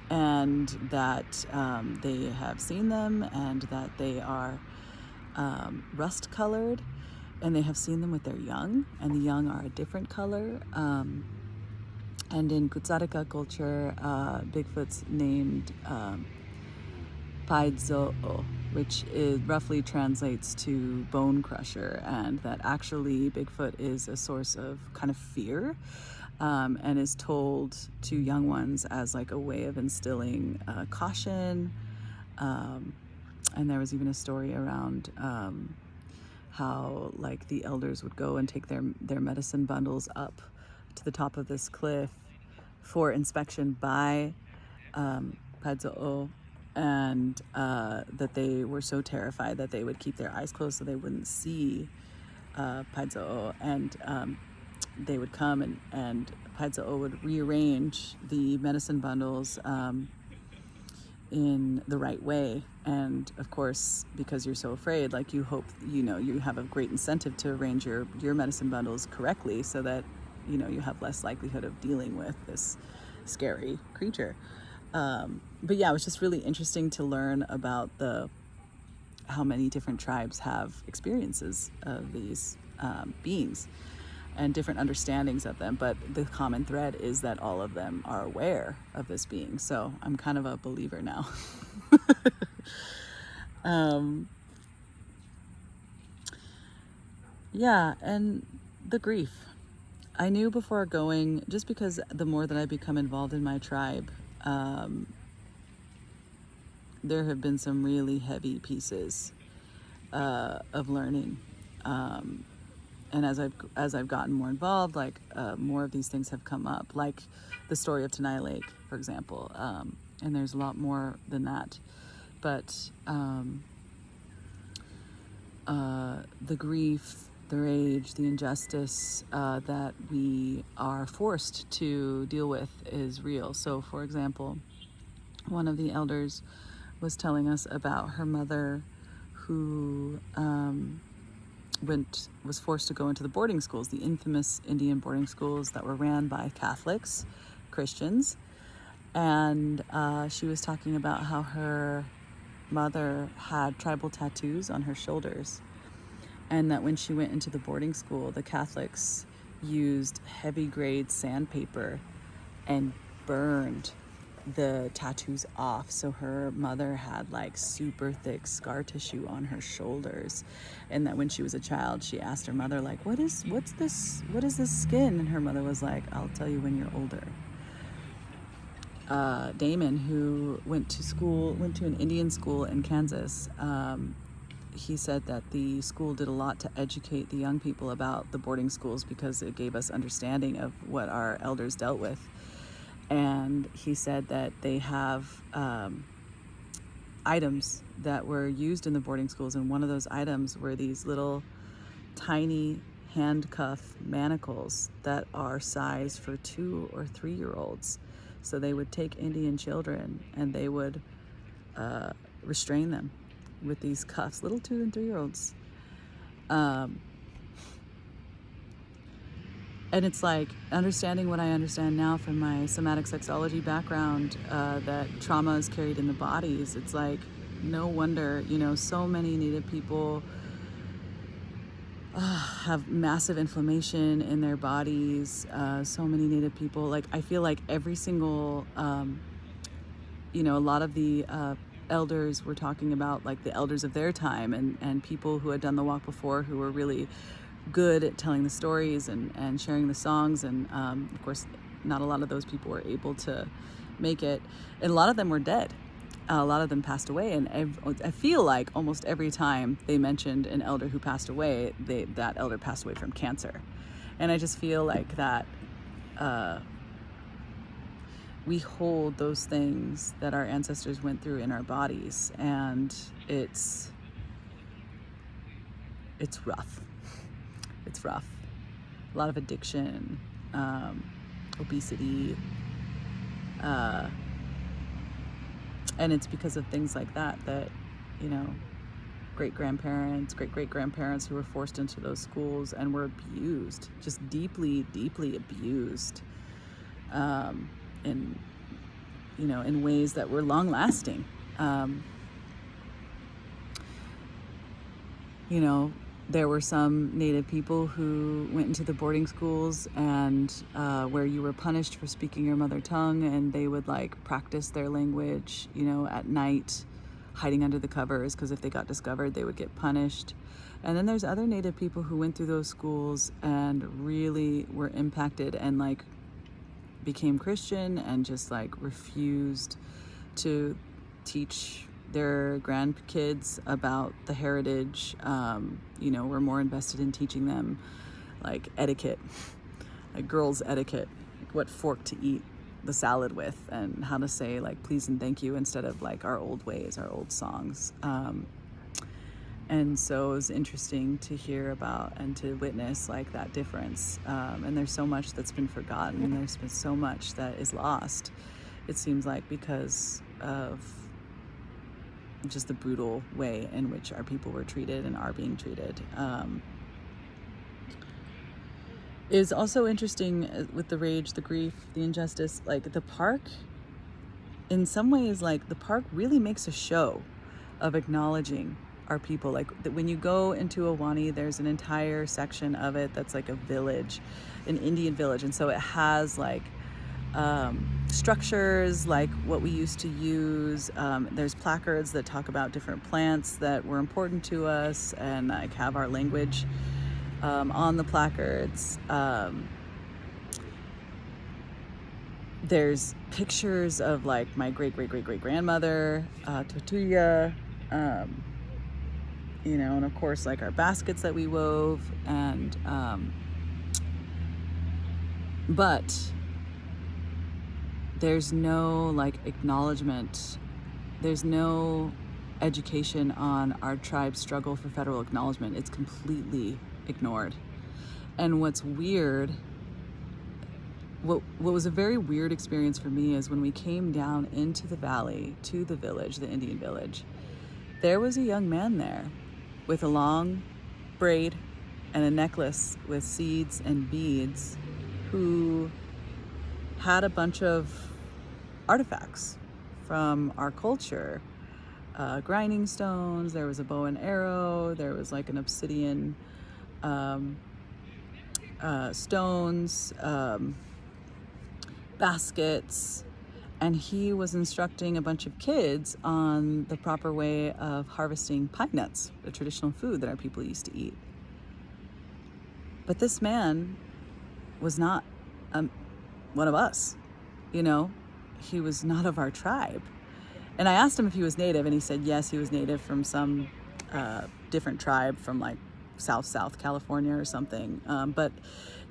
and that they have seen them, and that they are rust colored, and they have seen them with their young, and the young are a different color. And in Kootzaduka culture, Bigfoot's named Paiute, which roughly translates to bone crusher, and that actually Bigfoot is a source of kind of fear, and is told to young ones as like a way of instilling caution. And there was even a story around how like the elders would go and take their medicine bundles up to the top of this cliff for inspection by Paiute, and that they were so terrified that they would keep their eyes closed so they wouldn't see Paiute, and they would come and Paiute would rearrange the medicine bundles in the right way. And of course, because you're so afraid, like you hope, you have a great incentive to arrange your medicine bundles correctly so that, you have less likelihood of dealing with this scary creature. But yeah, it was just really interesting to learn about how many different tribes have experiences of these beings and different understandings of them. But the common thread is that all of them are aware of this being. So I'm kind of a believer now. Yeah, and the grief. I knew before going, just because the more that I become involved in my tribe, there have been some really heavy pieces of learning. And as I've gotten more involved, like more of these things have come up, like the story of Tenai Lake, for example. And there's a lot more than that. But the grief, the rage, the injustice that we are forced to deal with is real. So, for example, one of the elders was telling us about her mother who was forced to go into the boarding schools, the infamous Indian boarding schools that were ran by Catholics, Christians. And she was talking about how her mother had tribal tattoos on her shoulders, and that when she went into the boarding school, the Catholics used heavy grade sandpaper and burned the tattoos off. So her mother had like super thick scar tissue on her shoulders, and that when she was a child, she asked her mother, like, what is this skin? And her mother was like, I'll tell you when you're older. Damon, who went to an Indian school in Kansas, he said that the school did a lot to educate the young people about the boarding schools because it gave us understanding of what our elders dealt with. And he said that they have items that were used in the boarding schools, and one of those items were these little tiny handcuff manacles that are sized for 2 or 3 year olds. So they would take Indian children and they would restrain them with these cuffs, little 2 and 3 year olds. And it's like understanding what I understand now from my somatic sexology background, that trauma is carried in the bodies. It's like, no wonder, so many Native people have massive inflammation in their bodies. So many Native people, like, I feel like every single, a lot of the elders were talking about, like, the elders of their time, and people who had done the walk before, who were really good at telling the stories and sharing the songs. And of course, not a lot of those people were able to make it. And a lot of them were dead. A lot of them passed away. And I feel like almost every time they mentioned an elder who passed away, that elder passed away from cancer. And I just feel like that we hold those things that our ancestors went through in our bodies. And it's rough. It's rough. A lot of addiction, obesity, and it's because of things like that, great-grandparents, great-great-grandparents who were forced into those schools and were abused, just deeply, deeply abused, in ways that were long-lasting. There were some Native people who went into the boarding schools and where you were punished for speaking your mother tongue, and they would like practice their language, at night, hiding under the covers, because if they got discovered, they would get punished. And then there's other Native people who went through those schools and really were impacted and like became Christian and just like refused to teach their grandkids about the heritage. We're more invested in teaching them like etiquette, like girls etiquette, what fork to eat the salad with, and how to say like please and thank you instead of like our old ways, our old songs. And so it was interesting to hear about and to witness like that difference. And there's so much that's been forgotten, and there's been so much that is lost, it seems like, because of just the brutal way in which our people were treated and are being treated. Is also interesting with the rage, the grief, the injustice, like the park, in some ways, like the park really makes a show of acknowledging our people. Like when you go into Ahwahneechee, there's an entire section of it that's like a village, an Indian village. And so it has like structures like what we used to use. There's placards that talk about different plants that were important to us and like have our language on the placards. There's pictures of like my great-great-great-great-grandmother, Totuya, and of course like our baskets that we wove. And but there's no like acknowledgement, there's no education on our tribe's struggle for federal acknowledgement. It's completely ignored. And what's weird, what was a very weird experience for me, is when we came down into the valley to the village, the Indian village, there was a young man there with a long braid and a necklace with seeds and beads, who had a bunch of artifacts from our culture, grinding stones, there was a bow and arrow, there was like an obsidian stones, baskets, and he was instructing a bunch of kids on the proper way of harvesting pine nuts, the traditional food that our people used to eat. But this man was not one of us, he was not of our tribe. And I asked him if he was Native, and he said yes, he was Native from some different tribe from like South California or something. But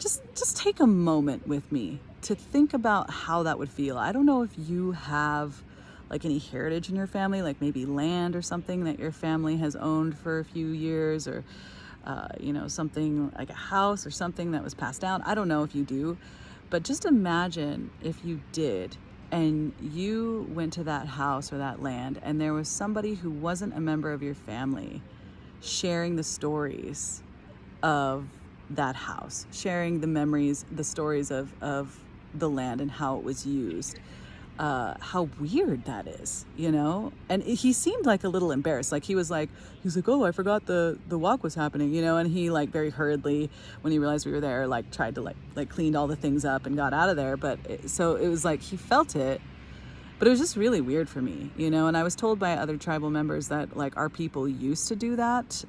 just take a moment with me to think about how that would feel. I don't know if you have like any heritage in your family, like maybe land or something that your family has owned for a few years, or something like a house or something that was passed down. I don't know if you do, but just imagine if you did, and you went to that house or that land, and there was somebody who wasn't a member of your family sharing the stories of that house, sharing the memories, the stories of the land and how it was used. How weird that is, you know? And he seemed like a little embarrassed. Like he was like, oh, I forgot the walk was happening, you know? And he like very hurriedly, when he realized we were there, like tried to like cleaned all the things up and got out of there. But so it was like, he felt it, but it was just really weird for me, you know? And I was told by other tribal members that like our people used to do that,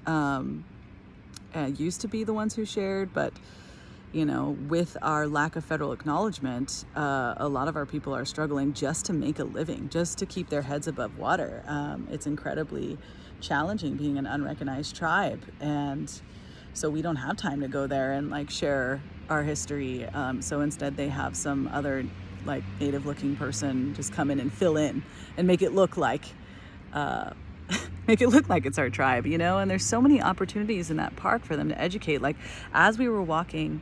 used to be the ones who shared, but you know, with our lack of federal acknowledgement, a lot of our people are struggling just to make a living, just to keep their heads above water. It's incredibly challenging being an unrecognized tribe. And so we don't have time to go there and like share our history. So instead they have some other like native looking person just come in and fill in and make it look like it's our tribe, you know? And there's so many opportunities in that park for them to educate. Like as we were walking,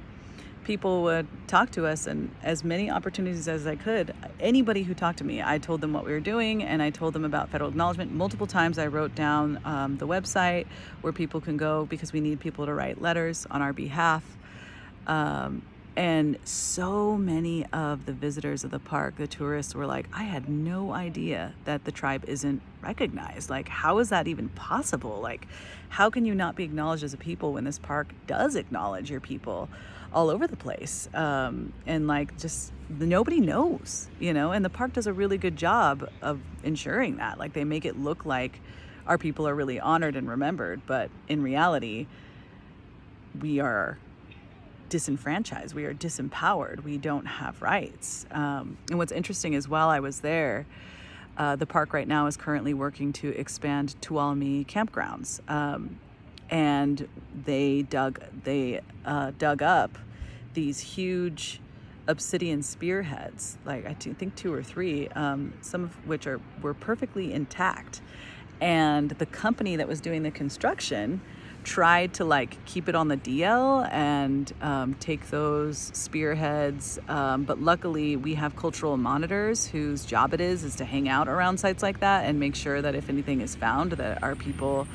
people would talk to us, and as many opportunities as I could, anybody who talked to me, I told them what we were doing, and I told them about federal acknowledgement. Multiple times I wrote down the website where people can go, because we need people to write letters on our behalf. And so many of the visitors of the park, the tourists, were like, I had no idea that the tribe isn't recognized. Like, how is that even possible? Like, how can you not be acknowledged as a people when this park does acknowledge your people all over the place? And like, just nobody knows, you know? And the park does a really good job of ensuring that. Like, they make it look like our people are really honored and remembered, but in reality, we are disenfranchised, we are disempowered, we don't have rights. And what's interesting is, while I was there, the park right now is currently working to expand Tuolumne campgrounds, and they dug up these huge obsidian spearheads, like I think 2 or 3, some of which were perfectly intact. And the company that was doing the construction tried to like keep it on the DL and take those spearheads, but luckily we have cultural monitors whose job it is to hang out around sites like that and make sure that if anything is found, that our people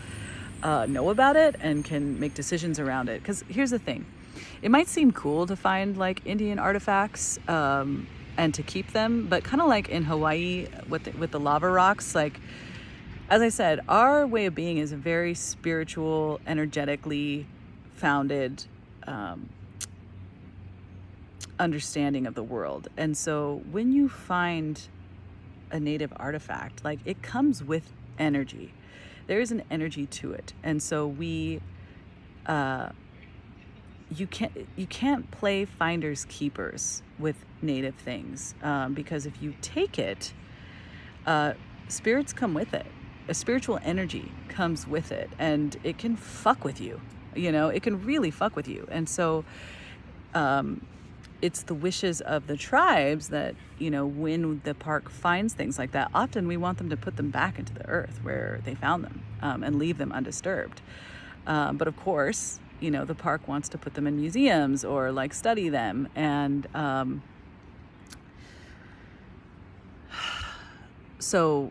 know about it and can make decisions around it. Because here's the thing, it might seem cool to find like Indian artifacts and to keep them, but kind of like in Hawaii with the lava rocks, like, as I said, our way of being is a very spiritual, energetically founded understanding of the world. And so when you find a native artifact, like, it comes with energy. There is an energy to it. And so you can't play finders keepers with native things, because if you take it, spirits come with it. A spiritual energy comes with it, and it can fuck with you, you know, it can really fuck with you. And so it's the wishes of the tribes that, you know, when the park finds things like that, often we want them to put them back into the earth where they found them, and leave them undisturbed. But of course, you know, the park wants to put them in museums or like study them. And so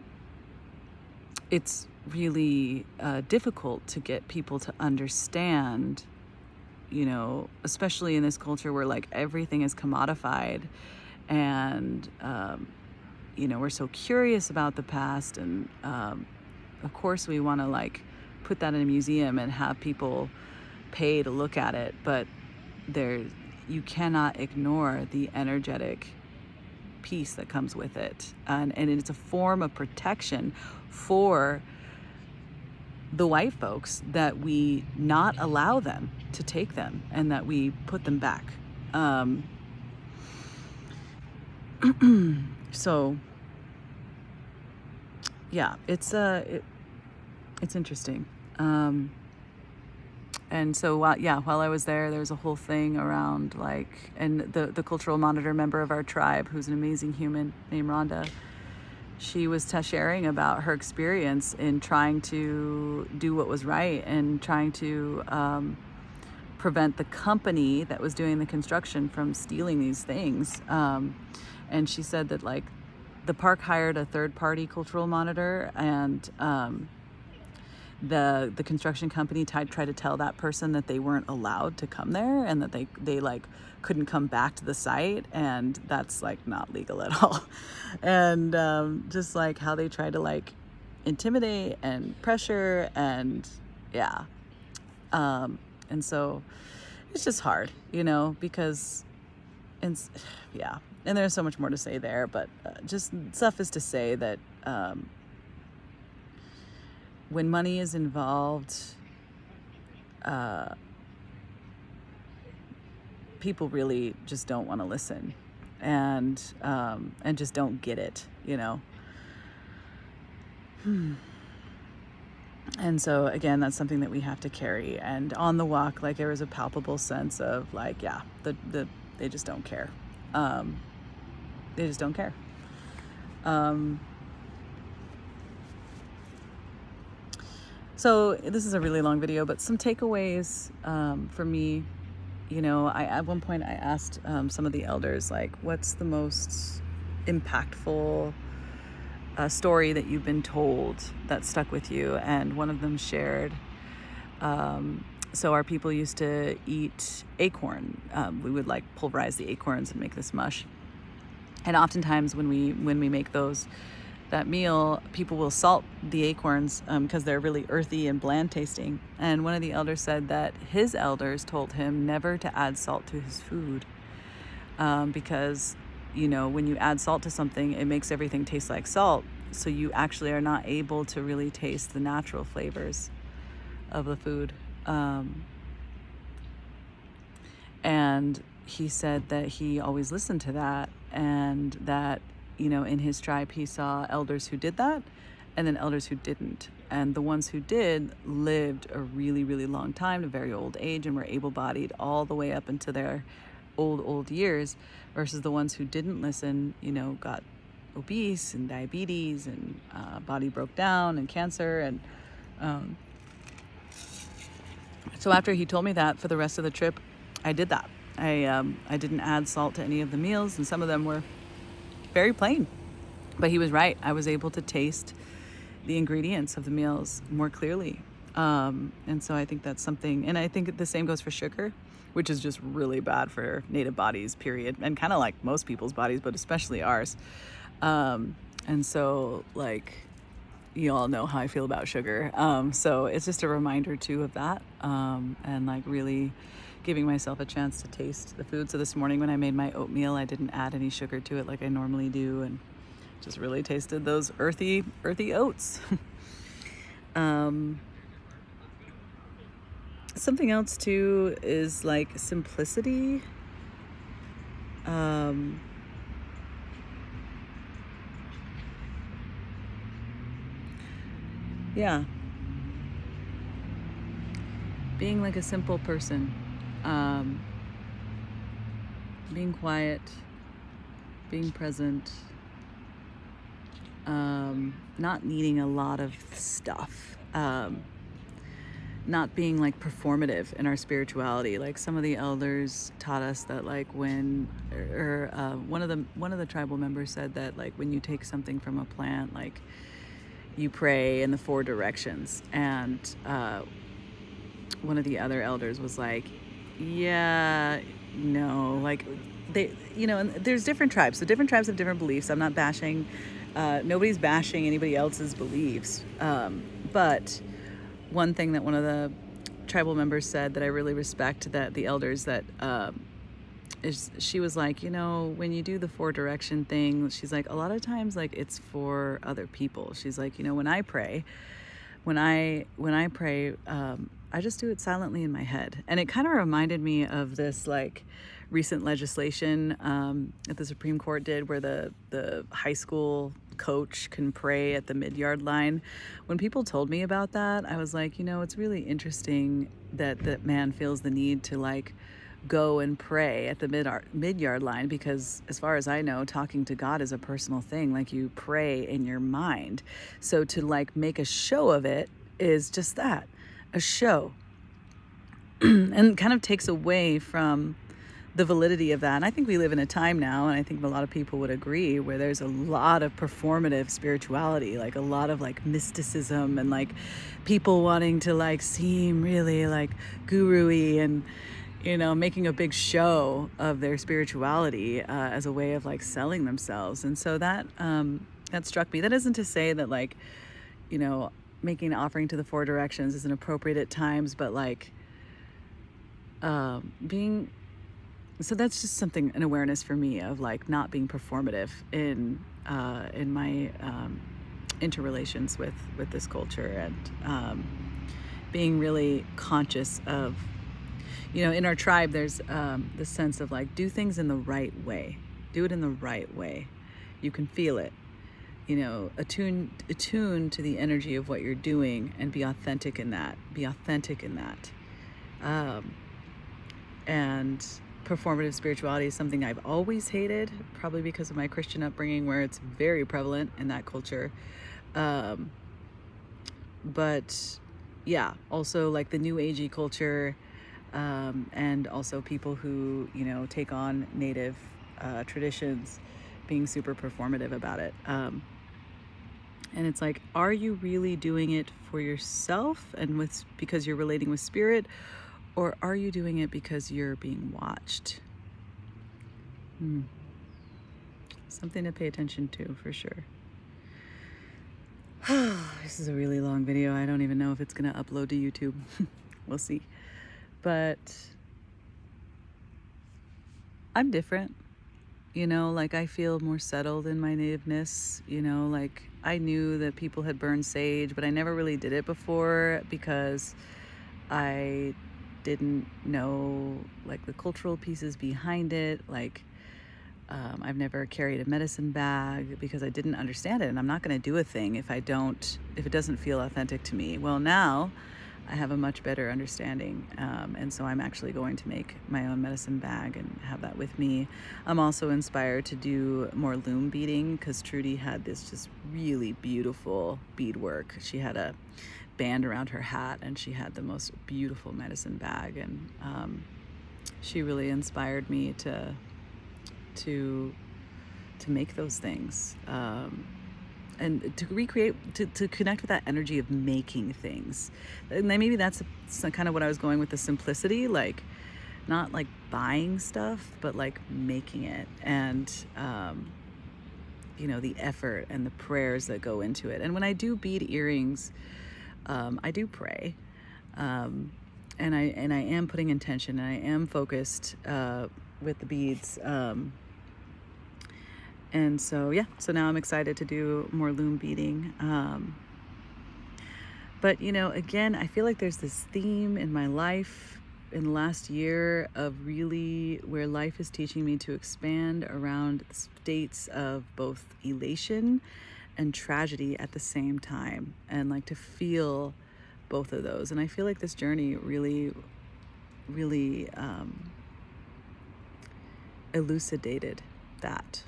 it's really difficult to get people to understand, you know, especially in this culture where like everything is commodified, and you know, we're so curious about the past, and of course we want to like put that in a museum and have people pay to look at it, but you cannot ignore the energetic piece that comes with it, and it's a form of protection for the white folks that we not allow them to take them, and that we put them back. So yeah, it's interesting. And so while I was there was a whole thing around like, and the cultural monitor member of our tribe, who's an amazing human named Rhonda, she was sharing about her experience in trying to do what was right and trying to prevent the company that was doing the construction from stealing these things. And she said that like the park hired a third-party cultural monitor, and the construction company tried to tell that person that they weren't allowed to come there, and that they like couldn't come back to the site, and that's like not legal at all. And just like how they try to like intimidate and pressure, and yeah. And so it's just hard, because, and yeah, and there's so much more to say there, but just suffice to say that when money is involved, people really just don't want to listen, and just don't get it, And so again, that's something that we have to carry. And on the walk, like, there was a palpable sense of like, yeah, they just don't care. They just don't care. So this is a really long video, but some takeaways for me. At one point I asked some of the elders, like, what's the most impactful story that you've been told that stuck with you? And one of them shared, so our people used to eat acorn. We would like pulverize the acorns and make this mush. And oftentimes when we make that meal, people will salt the acorns because they're really earthy and bland tasting. And one of the elders said that his elders told him never to add salt to his food, because when you add salt to something, it makes everything taste like salt. So you actually are not able to really taste the natural flavors of the food. And he said that he always listened to that, and that, in his tribe, he saw elders who did that, and then elders who didn't. And the ones who did lived a really, really long time, a very old age, and were able-bodied all the way up into their old years, versus the ones who didn't listen, got obese and diabetes, and body broke down, and cancer. And so after he told me that, for the rest of the trip, I did that. I didn't add salt to any of the meals, and some of them were very plain. But he was right. I was able to taste the ingredients of the meals more clearly. And so I think that's something, and I think the same goes for sugar, which is just really bad for native bodies, period. And kind of like most people's bodies, but especially ours. And so, like, you all know how I feel about sugar. So it's just a reminder too of that. And like really giving myself a chance to taste the food. So this morning when I made my oatmeal, I didn't add any sugar to it like I normally do, and just really tasted those earthy oats. Something else too is like simplicity. Yeah. Being like a simple person. Being quiet, being present, not needing a lot of stuff, not being like performative in our spirituality. Like some of the elders taught us that, like, when, one of the tribal members said that, like, when you take something from a plant, like, you pray in the 4 directions. And one of the other elders was like, yeah, no, like, they, and there's different tribes, so different tribes have different beliefs. I'm not bashing, nobody's bashing anybody else's beliefs, but one thing that one of the tribal members said that I really respect, that the elders, that is, she was like, when you do the 4 direction thing, she's like, a lot of times, like, it's for other people. She's like, when I pray, I just do it silently in my head. And it kind of reminded me of this, like, recent legislation that the Supreme Court did, where the high school coach can pray at the mid-yard line. When people told me about that, I was like, it's really interesting that that man feels the need to, like, go and pray at the mid-yard line, because as far as I know, talking to God is a personal thing. Like, you pray in your mind. So to, like, make a show of it is just that, a show. And kind of takes away from the validity of that. And I think we live in a time now, and I think a lot of people would agree, where there's a lot of performative spirituality, like a lot of like mysticism, and like people wanting to like seem really like guru-y, and making a big show of their spirituality as a way of like selling themselves. And so that struck me. That isn't to say that like, making an offering to the four directions isn't appropriate at times, but like being, so that's just something, an awareness for me of like not being performative in my interrelations with this culture, and being really conscious of, in our tribe, there's this sense of like, do things in the right way, do it in the right way. You can feel it, attune to the energy of what you're doing, and be authentic in that. And performative spirituality is something I've always hated, probably because of my Christian upbringing, where it's very prevalent in that culture. But yeah, also like the new agey culture, and also people who, take on native traditions, being super performative about it. And it's like, are you really doing it for yourself and because you're relating with spirit, or are you doing it because you're being watched? Something to pay attention to, for sure. This is a really long video. I don't even know if it's going to upload to YouTube. We'll see. But I'm different. Like I feel more settled in my nativeness. Like I knew that people had burned sage, but I never really did it before because I didn't know like the cultural pieces behind it. Like I've never carried a medicine bag because I didn't understand it, and I'm not going to do a thing if it doesn't feel authentic to me. Well, now I have a much better understanding, and so I'm actually going to make my own medicine bag and have that with me. I'm also inspired to do more loom beading because Trudy had this just really beautiful beadwork. She had a band around her hat, and she had the most beautiful medicine bag, and she really inspired me to make those things, and to recreate, to connect with that energy of making things. And then maybe that's kind of what I was going with, the simplicity, like not like buying stuff, but like making it, and the effort and the prayers that go into it. And when I do bead earrings, I do pray, and I am putting intention, and I am focused with the beads. And so, so now I'm excited to do more loom beading. But, again, I feel like there's this theme in my life in the last year of really where life is teaching me to expand around states of both elation and tragedy at the same time, and like to feel both of those. And I feel like this journey really, really elucidated that.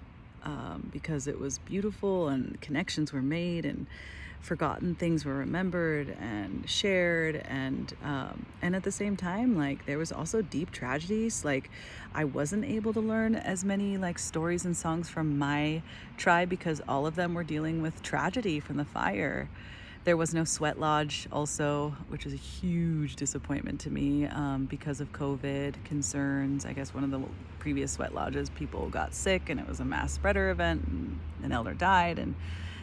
Because it was beautiful, and connections were made, and forgotten things were remembered and shared, and at the same time, like there was also deep tragedies. Like I wasn't able to learn as many like stories and songs from my tribe because all of them were dealing with tragedy from the fire. There was no sweat lodge also, which was a huge disappointment to me because of COVID concerns. I guess one of the previous sweat lodges, people got sick, and it was a mass spreader event, and an elder died, and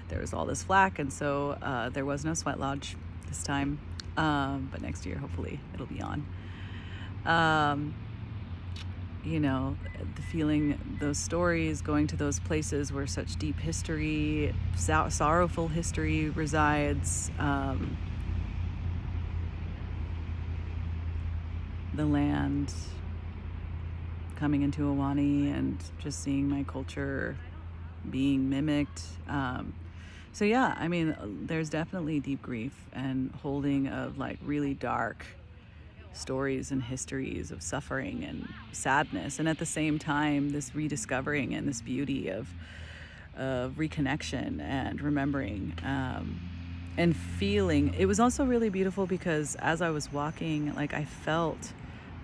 there was all this flack. And so there was no sweat lodge this time, but next year, hopefully it'll be on. The feeling, those stories, going to those places where such deep history, sorrowful history resides, the land, coming into Ahwahneechee and just seeing my culture being mimicked. So yeah, I mean, there's definitely deep grief and holding of like really dark stories and histories of suffering and sadness, and at the same time this rediscovering and this beauty of reconnection and remembering, and feeling. It was also really beautiful because as I was walking, like I felt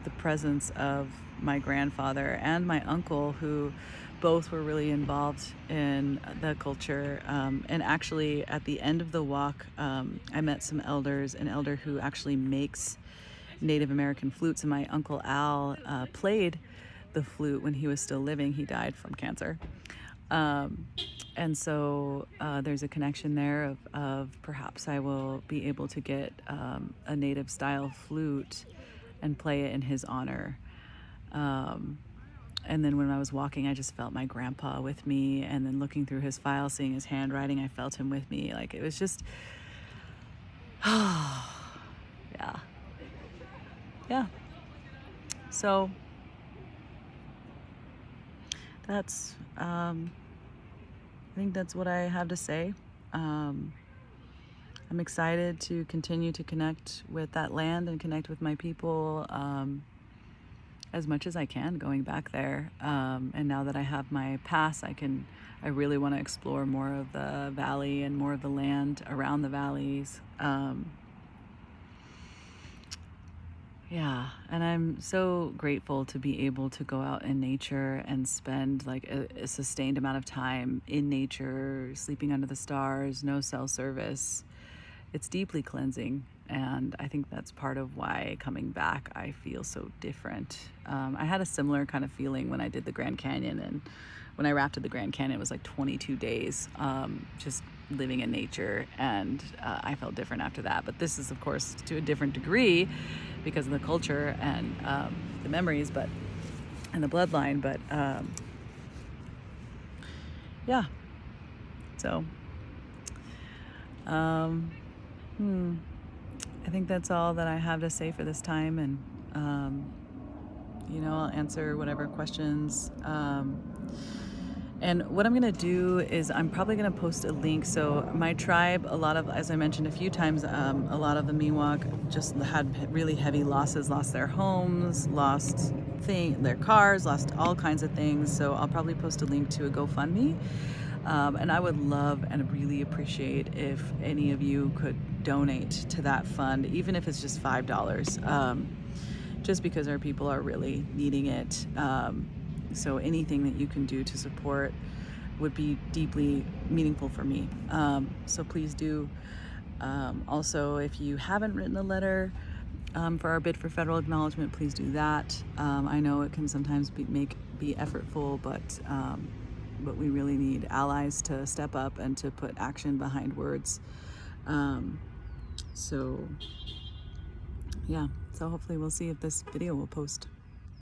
the presence of my grandfather and my uncle, who both were really involved in the culture. And actually, at the end of the walk, I met some elders, an elder who actually makes Native American flutes, and my uncle Al played the flute when he was still living. He died from cancer. And so there's a connection there of perhaps I will be able to get a native style flute and play it in his honor. And then when I was walking, I just felt my grandpa with me. And then looking through his file, seeing his handwriting, I felt him with me. Like, it was just, yeah. Yeah. So that's, I think that's what I have to say. I'm excited to continue to connect with that land and connect with my people as much as I can going back there. And now that I have my pass, I really want to explore more of the valley and more of the land around the valleys. Yeah, and I'm so grateful to be able to go out in nature and spend like a sustained amount of time in nature, sleeping under the stars, no cell service. It's deeply cleansing, and I think that's part of why coming back I feel so different. I had a similar kind of feeling when I did the Grand Canyon, and when I rafted the Grand Canyon, it was like 22 days just living in nature, and I felt different after that. But this is, of course, to a different degree because of the culture and the memories, and the bloodline. But yeah, so I think that's all that I have to say for this time, and I'll answer whatever questions. And what I'm going to do is I'm probably going to post a link. So my tribe, as I mentioned a few times, a lot of the Miwuk just had really heavy losses, lost their homes, lost their cars, lost all kinds of things. So I'll probably post a link to a GoFundMe. And I would love and really appreciate if any of you could donate to that fund, even if it's just $5, just because our people are really needing it. So anything that you can do to support would be deeply meaningful for me. So please do. Also, if you haven't written a letter for our bid for federal acknowledgement, please do that. I know it can sometimes be effortful, but we really need allies to step up and to put action behind words. So hopefully we'll see if this video will post.